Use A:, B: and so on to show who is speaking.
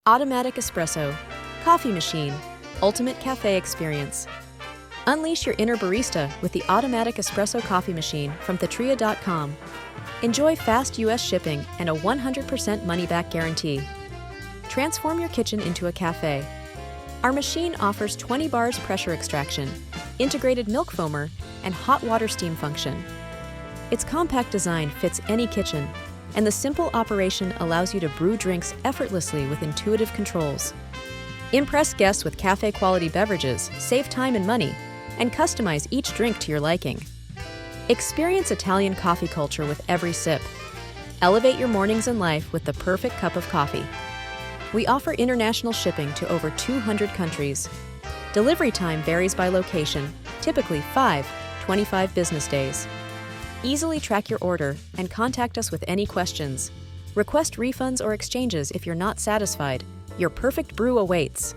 A: Automatic Espresso, Coffee Machine, Ultimate Cafe Experience. Unleash your inner barista with the Automatic Espresso Coffee Machine from thetria.com. Enjoy fast U.S. shipping and a 100% money-back guarantee. Transform your kitchen into a cafe. Our machine offers 20 bars pressure extraction, integrated milk foamer, and hot water steam function. Its compact design fits any kitchen, and the simple operation allows you to brew drinks effortlessly with intuitive controls. Impress guests with cafe-quality beverages, save time and money, and customize each drink to your liking. Experience Italian coffee culture with every sip. Elevate your mornings in life with the perfect cup of coffee. We offer international shipping to over 200 countries. Delivery time varies by location, typically 25 business days. Easily track your order and contact us with any questions. Request refunds or exchanges if you're not satisfied. Your perfect brew awaits.